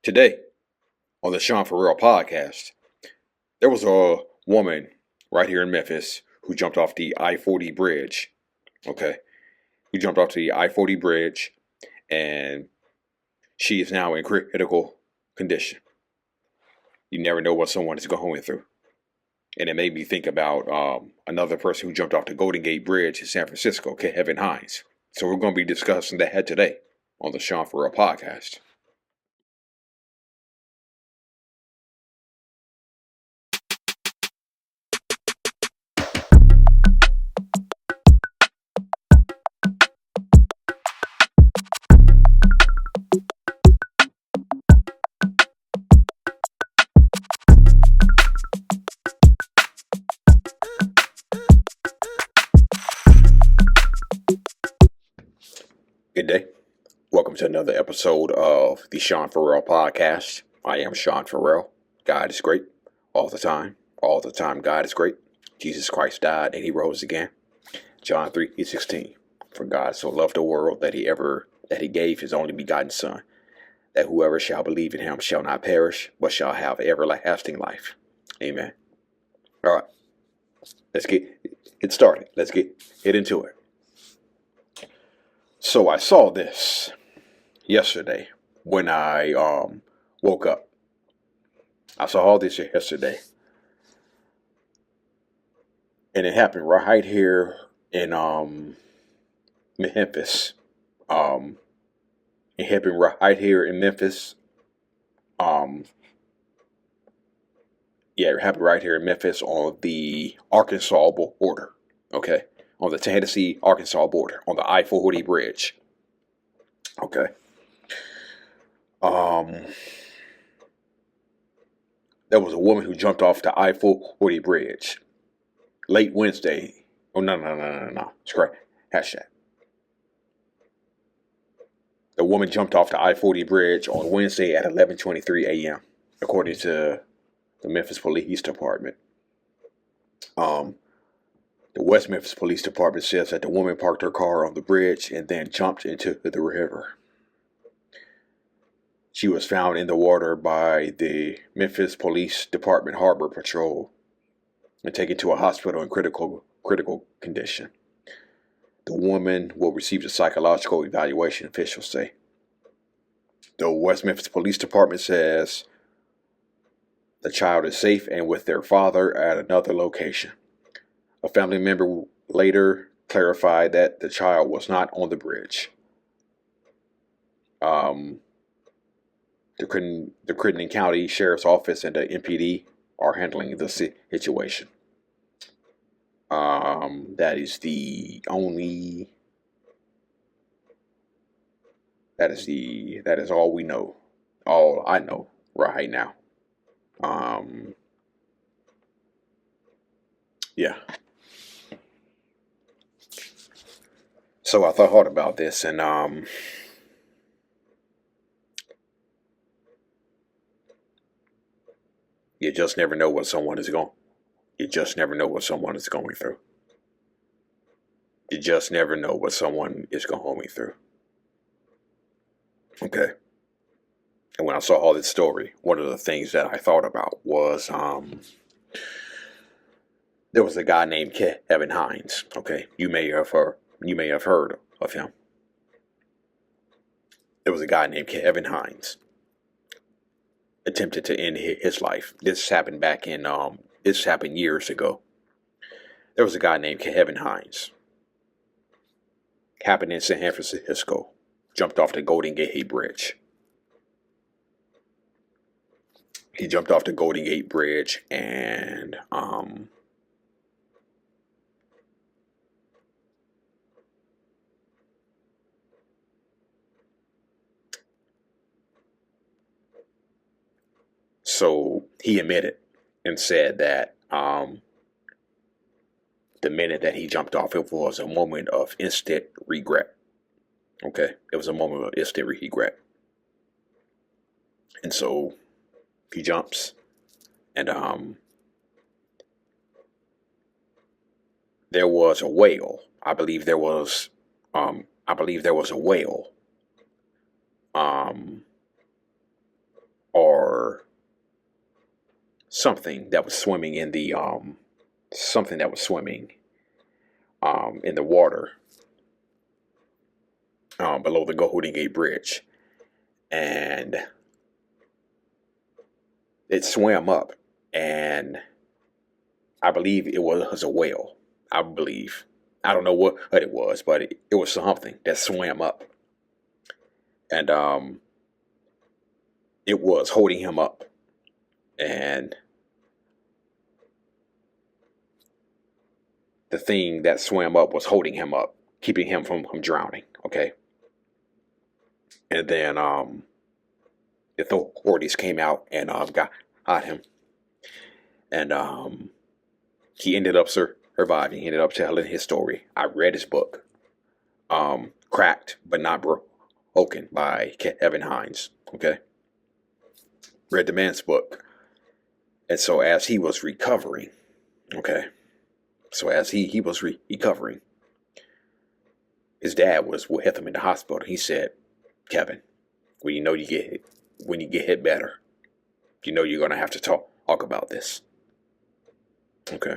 Today, on the Sean Farrell podcast, there was a woman right here in Memphis who jumped off the I-40 bridge. Okay. Who jumped off the I-40 bridge, and she is now in critical condition. You never know what someone is going through. And it made me think about another person who jumped off the Golden Gate Bridge in San Francisco, Kevin Hines. So we're going to be discussing that today on the Sean Farrell podcast. Good day. Welcome to another episode of the Sean Farrell podcast. I am Sean Farrell. God is great all the time. All the time, God is great. Jesus Christ died and he rose again. John 3:16. For God so loved the world that he gave his only begotten Son, that whoever shall believe in him shall not perish, but shall have everlasting life. Amen. All right. Let's get it started. Let's get into it. So I saw this yesterday when I woke up. I saw all this yesterday. And it happened right here in Memphis. It happened right here in Memphis. It happened right here in Memphis on the Arkansas border. Okay. On the Tennessee-Arkansas border, on the I-40 bridge. Okay. There was a woman who jumped off the I-40 bridge late Wednesday. Oh, no. Scratch that. The woman jumped off the I-40 bridge on Wednesday at 11:23 a.m., according to the Memphis Police Department. The West Memphis Police Department says that the woman parked her car on the bridge and then jumped into the river. She was found in the water by the Memphis Police Department Harbor Patrol and taken to a hospital in critical condition. The woman will receive a psychological evaluation, officials say. The West Memphis Police Department says the child is safe and with their father at another location. A family member later clarified that the child was not on the bridge. The Crittenden County Sheriff's Office and the MPD are handling the situation. That is all we know. All I know right now. Yeah. So I thought about this, and you just never know what someone is going. You just never know what someone is going through. You just never know what someone is going through. Okay. And when I saw all this story, one of the things that I thought about was there was a guy named Kevin Hines. Okay, you may have heard of him. There was a guy named Kevin Hines attempted to end his life. This happened this happened years ago. There was a guy named Kevin Hines. Happened in San Francisco. Jumped off the Golden Gate Bridge. He jumped off the Golden Gate Bridge and so he admitted and said that the minute that he jumped off, it was a moment of instant regret. Okay, it was a moment of instant regret. And so he jumps, and there was a whale. I believe there was a whale or something that was swimming in the in the water below the Golden Gate Bridge, and it swam up, and I believe it was a whale. I believe. I don't know what it was, but it was something that swam up, and it was holding him up, and the thing that swam up was holding him up, keeping him from drowning. Okay, and then the authorities came out and got him, and he ended up surviving. He ended up telling his story. I read his book, Cracked but Not Broken by Kevin Hines. Okay, read the man's book, and so as he was recovering, okay, so as he was recovering, his dad was with him in the hospital. He said, "Kevin, when you get hit better, you know you're gonna have to talk about this." Okay,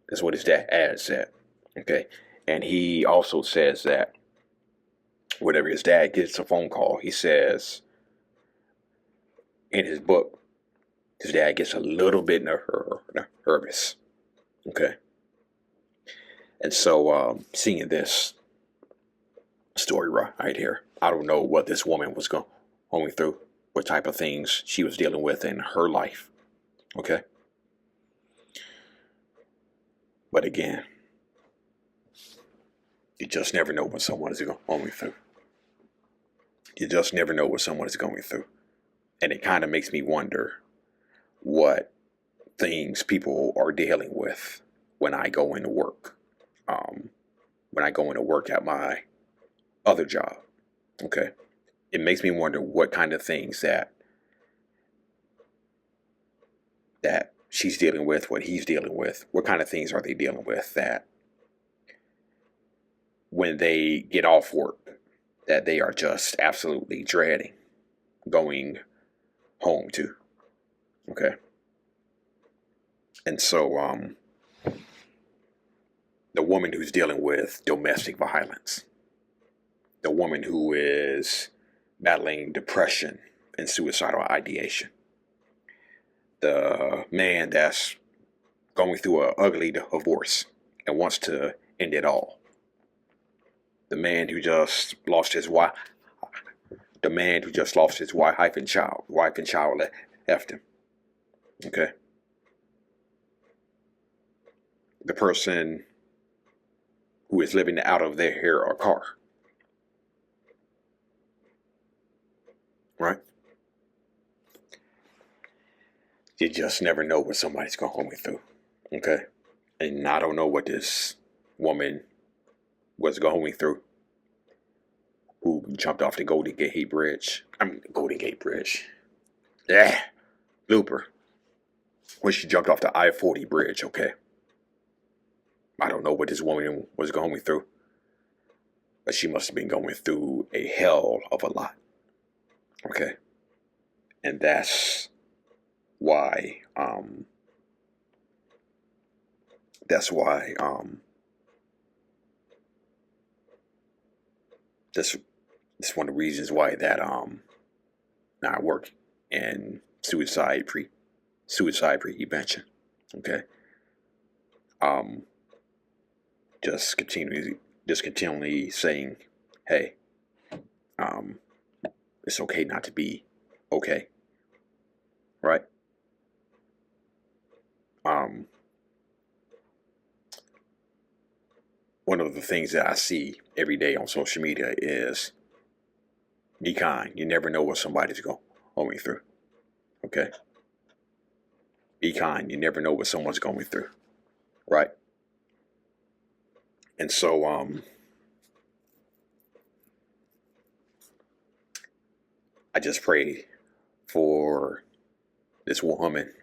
that's what his dad said. Okay, and he also says that whenever his dad gets a phone call, he says in his book, his dad gets a little bit nervous. Okay, and so seeing this story right here, I don't know what this woman was going through, what type of things she was dealing with in her life. Okay, but again, you just never know what someone is going through. You just never know what someone is going through. And it kind of makes me wonder what things people are dealing with when I go into work. When I go into work at my other job. Okay. It makes me wonder what kind of things that she's dealing with, what he's dealing with, what kind of things are they dealing with that when they get off work, that they are just absolutely dreading going home to. Okay. And so the woman who's dealing with domestic violence, the woman who is battling depression and suicidal ideation, the man that's going through an ugly divorce and wants to end it all, the man who just lost his wife, wife and child left him. Okay. The person who is living out of their hair or car. Right? You just never know what somebody's going through. Okay? And I don't know what this woman was going through, who jumped off the Golden Gate Bridge. Yeah. Looper. When she jumped off the I-40 bridge, okay? I don't know what this woman was going through, but she must have been going through a hell of a lot. Okay? And that's why that's one of the reasons why that I work in suicide prevention. Okay. Just continually saying, hey, it's okay not to be okay. Right? One of the things that I see every day on social media is be kind. You never know what somebody's going through. Okay? Be kind. You never know what someone's going through. Right? And so, I just pray for this woman.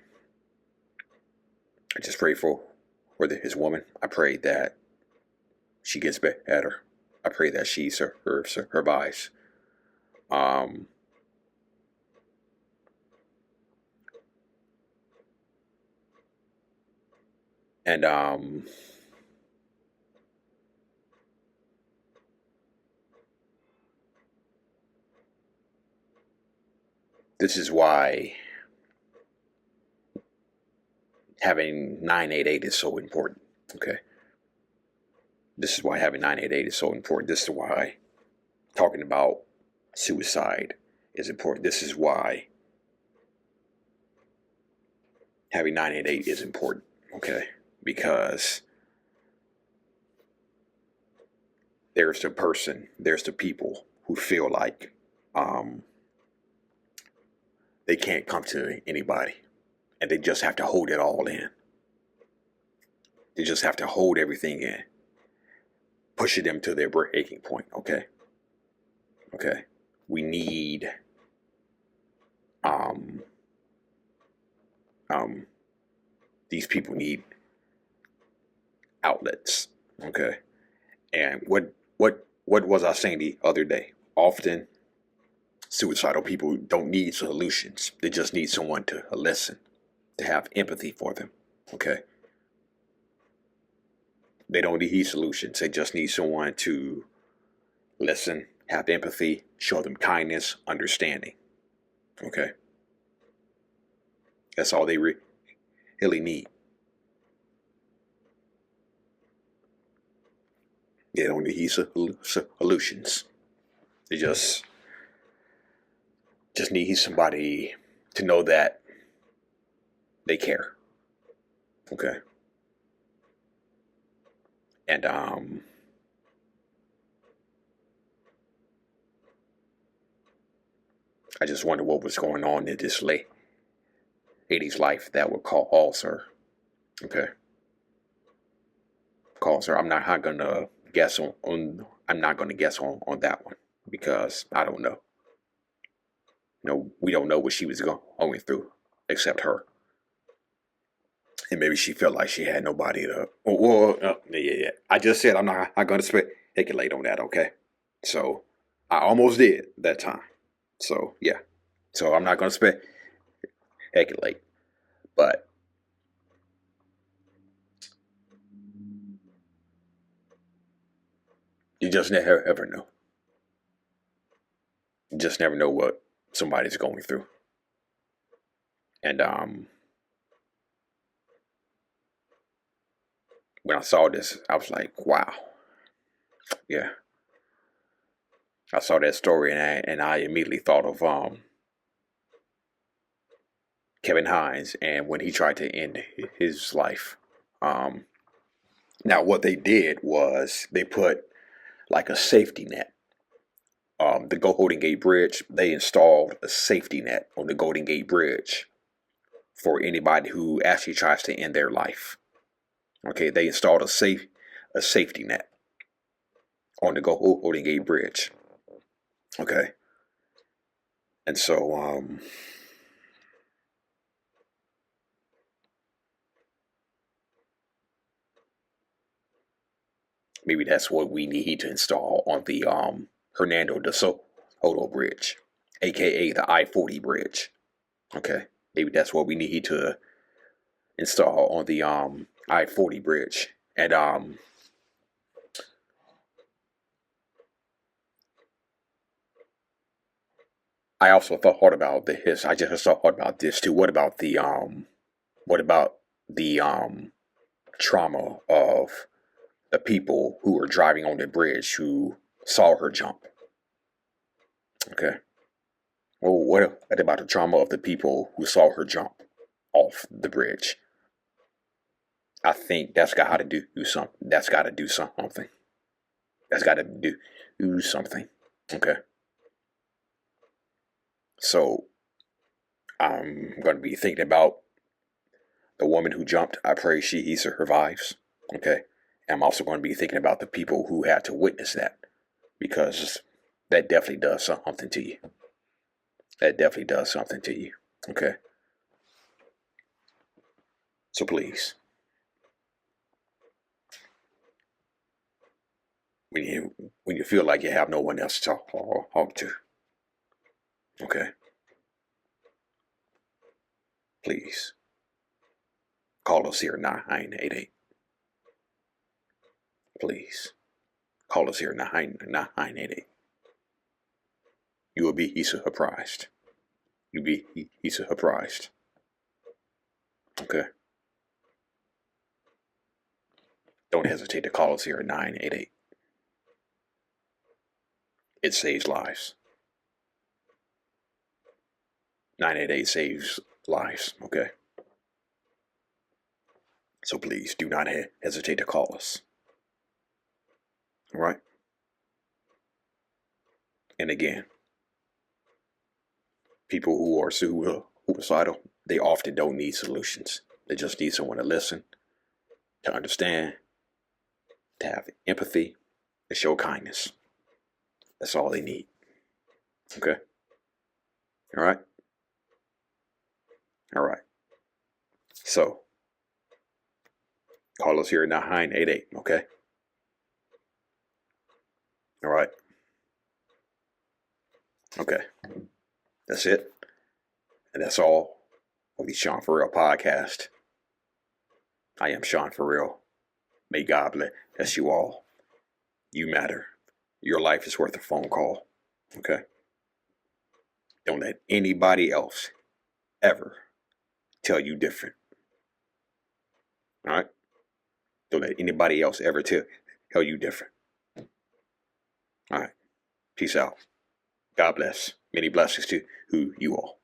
I just pray for his woman. I pray that she gets better. I pray that she survives. And this is why having 988 is so important. Okay. This is why having 988 is so important. This is why talking about suicide is important. This is why having 988 is important. Okay. Because there's the people who feel like they can't come to anybody and they just have to hold it all in. They just have to hold everything in, pushing them to their breaking point. Okay. We need these people need outlets. Okay. And what was I saying the other day? Often suicidal people don't need solutions. They just need someone to listen, to have empathy for them. Okay. They don't need solutions. They just need someone to listen, have empathy, show them kindness, understanding. Okay. That's all they really need. They don't need solutions. They just need somebody to know that they care. Okay. And I just wonder what was going on in this lady's life that would cause her. Okay. Cause her. I'm not gonna guess on I'm not gonna guess on that one because I don't know. We don't know what she was going through except her. And maybe she felt like she had nobody to. Yeah. I just said I'm not going to speculate on that. Okay, so I almost did that time. So yeah, so I'm not going to speculate, but you just never ever know. You just never know what somebody's going through, and when I saw this, I was like, wow, yeah. I saw that story and I immediately thought of Kevin Hines and when he tried to end his life. Now what they did was they put like a safety net. The Golden Gate Bridge, they installed a safety net on the Golden Gate Bridge for anybody who actually tries to end their life. Okay, they installed a safety net on the Golden Gate Bridge. Okay, and so maybe that's what we need to install on the Hernando de Soto Bridge, aka the I-40 bridge. Okay, maybe that's what we need to install on the I-40 bridge. And I also thought about this. I just thought about this too. What about the trauma of the people who were driving on the bridge who saw her jump? Okay. Well, what about the trauma of the people who saw her jump off the bridge? I think that's got to do something. That's got to do something. That's got to do something. Okay. So I'm going to be thinking about the woman who jumped. I pray he survives. Okay. And I'm also going to be thinking about the people who had to witness that because that definitely does something to you. That definitely does something to you. Okay. So please, when you feel like you have no one else to talk to, okay, please call us here 988. Please call us here 988. You will be surprised. You'll be surprised. Okay. Don't hesitate to call us here at 988. It saves lives. 988 saves lives, okay? So please do not hesitate to call us. All right? And again, people who are suicidal, they often don't need solutions. They just need someone to listen, to understand, to have empathy, to show kindness. That's all they need. Okay? All right? All right. So, call us here at 988, okay? All right. Okay. That's it. And that's all of the Sean For Real podcast. I am Sean For Real. May God bless you all. You matter. Your life is worth a phone call. Okay? Don't let anybody else ever tell you different. All right? Don't let anybody else ever tell you different. All right. Peace out. God bless. Many blessings to you all.